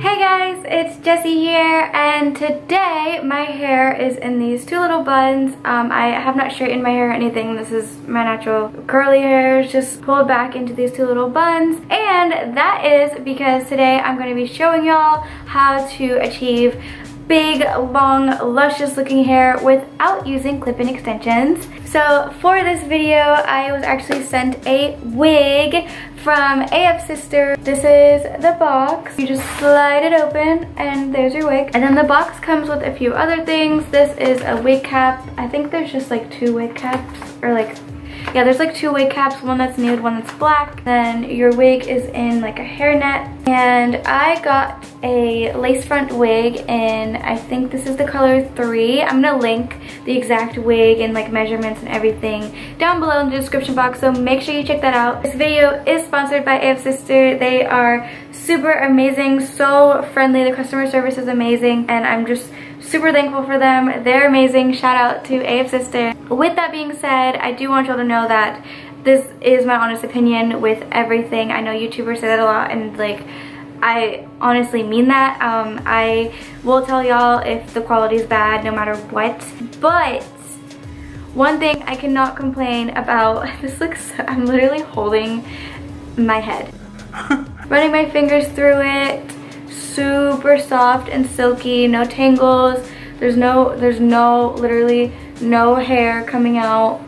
Hey guys, it's Jessie here, and today my hair is in these two little buns. I have not straightened my hair or anything. This is my natural curly hair, just pulled back into these two little buns, and that is because today I'm going to be showing y'all how to achieve big, long, luscious looking hair without using clip-in extensions. So for this video, I was actually sent a wig from Afsister. This is the box. You just slide it open and there's your wig. And then the box comes with a few other things. This is a wig cap. I think there's just like two wig caps, or like, yeah, there's like two wig caps, one that's nude, one that's black. Then your wig is in like a hairnet. And I got a lace front wig in, I think this is the color 3. I'm gonna link the exact wig and like measurements and everything down below in the description box, so make sure you check that out. This video is sponsored by Afsister. They are super amazing, so friendly. The customer service is amazing, and I'm just super thankful for them. They're amazing. Shout out to Afsister. With that being said, I do want y'all to know that this is my honest opinion with everything. I know YouTubers say that a lot, and like, I honestly mean that. I will tell y'all if the quality is bad no matter what. But one thing I cannot complain about, this looks, I'm literally holding my head. Running my fingers through it, super soft and silky, no tangles. There's literally no hair coming out.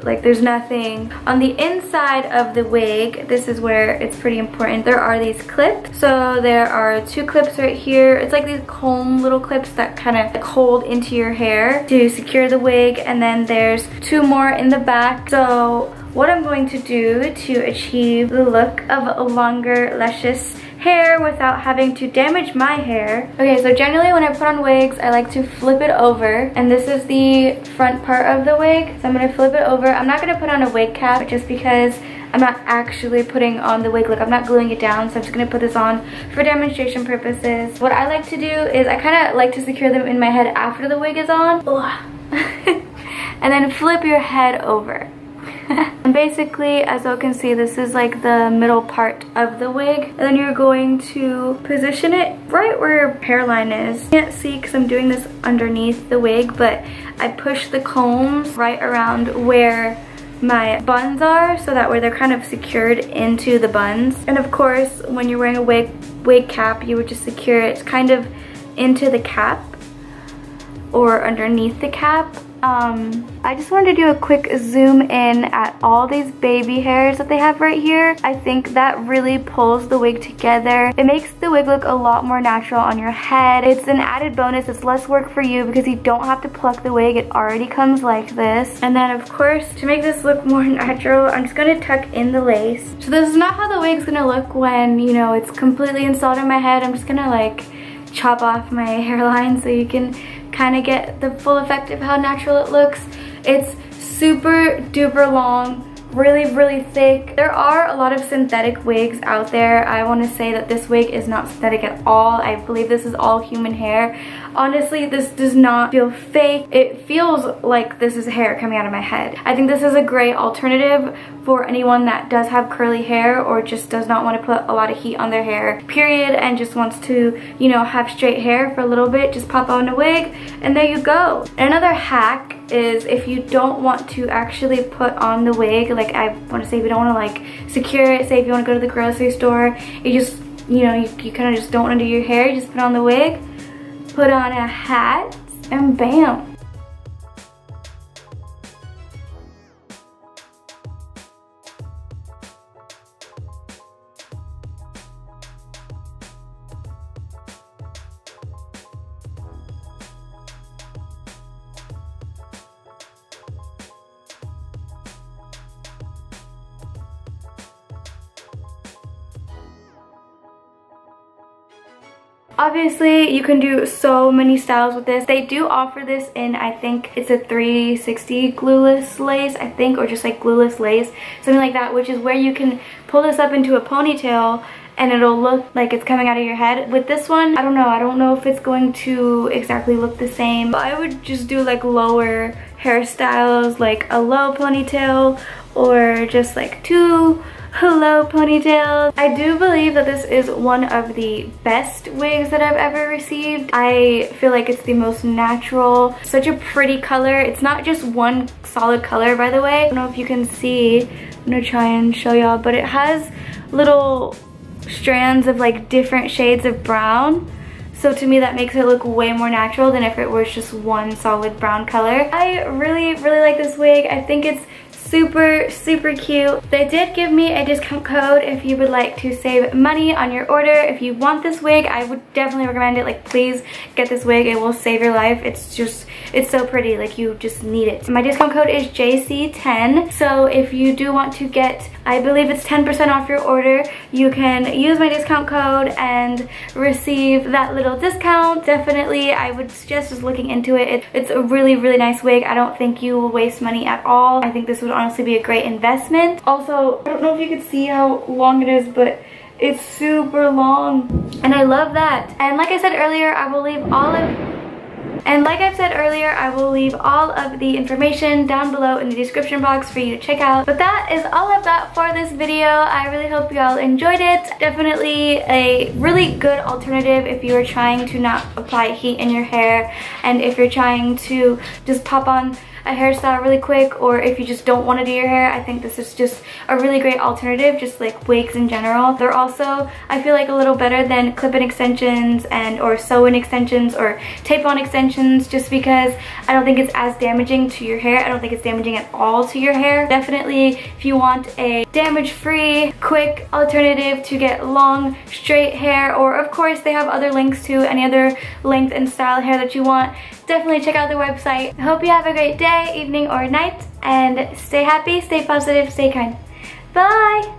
Like, there's nothing. On the inside of the wig, this is where it's pretty important. There are these clips. So there are 2 clips right here. It's like these comb little clips that kind of hold into your hair to secure the wig. And then there's 2 more in the back. So what I'm going to do to achieve the look of a longer, luscious hair without having to damage my hair. Okay, so generally when I put on wigs, I like to flip it over, and this is the front part of the wig. So I'm gonna flip it over. I'm not gonna put on a wig cap just because I'm not actually putting on the wig. Like, I'm not gluing it down, so I'm just gonna put this on for demonstration purposes. What I like to do is I kind of like to secure them in my head after the wig is on. And then flip your head over. And basically, as you can see, this is like the middle part of the wig, and then you're going to position it right where your hairline is. You can't see because I'm doing this underneath the wig, but I push the combs right around where my buns are, so that way they're kind of secured into the buns. And of course, when you're wearing a wig cap, you would just secure it kind of into the cap or underneath the cap. I just wanted to do a quick zoom in at all these baby hairs that they have right here. I think that really pulls the wig together. It makes the wig look a lot more natural on your head. It's an added bonus. It's less work for you because you don't have to pluck the wig. It already comes like this. And then of course, to make this look more natural, I'm just gonna tuck in the lace. So this is not how the wig's gonna look when, you know, it's completely installed in my head. I'm just gonna like chop off my hairline so you can kind of get the full effect of how natural it looks. It's super duper long, really thick. There are a lot of synthetic wigs out there. I want to say that this wig is not synthetic at all. I believe this is all human hair. Honestly, this does not feel fake. It feels like this is hair coming out of my head. I think this is a great alternative for anyone that does have curly hair or just does not want to put a lot of heat on their hair, period, and just wants to, you know, have straight hair for a little bit. Just pop on a wig and there you go. Another hack is if you don't want to actually put on the wig, like I want to say, if you don't want to like secure it, say if you want to go to the grocery store, you just, you know, you kind of just don't want to do your hair, you just put on the wig, put on a hat, and bam. Obviously, you can do so many styles with this. They do offer this in, I think it's a 360 glueless lace, I think, or just like glueless lace, something like that, which is where you can pull this up into a ponytail and it'll look like it's coming out of your head. With this one, I don't know if it's going to exactly look the same. But I would just do like lower hairstyles, like a low ponytail or just like 2 low ponytails. I do believe that this is one of the best wigs that I've ever received. I feel like it's the most natural, such a pretty color. It's not just one solid color, by the way. I don't know if you can see. I'm gonna try and show y'all, but it has little strands of like different shades of brown. So to me that makes it look way more natural than if it was just one solid brown color. I really like this wig. I think it's super cute. They did give me a discount code if you would like to save money on your order. If you want this wig, I would definitely recommend it. Like, please get this wig. It will save your life. It's so pretty. Like, you just need it. My discount code is JC10. So if you do want to get, I believe it's 10% off your order, you can use my discount code and receive that little discount. Definitely, I would suggest just looking into it. It's a really nice wig. I don't think you will waste money at all. I think this would honestly be a great investment. Also, I don't know if you could see how long it is, but it's super long, and I love that. And like I said earlier, I will leave all of the information down below in the description box for you to check out. But that is all of that for this video. I really hope y'all enjoyed it. Definitely a really good alternative if you are trying to not apply heat in your hair, and if you're trying to just pop on a hairstyle really quick, or if you just don't want to do your hair. I think this is just a really great alternative, just like wigs in general. They're also, I feel like, a little better than clip-in extensions or sew-in extensions or tape-on extensions, just because I don't think it's as damaging to your hair. I don't think it's damaging at all to your hair. Definitely, if you want a damage-free, quick alternative to get long, straight hair, or of course they have other links to any other length and style hair that you want, definitely check out their website. I hope you have a great day, evening, or night, and stay happy, stay positive, stay kind. Bye!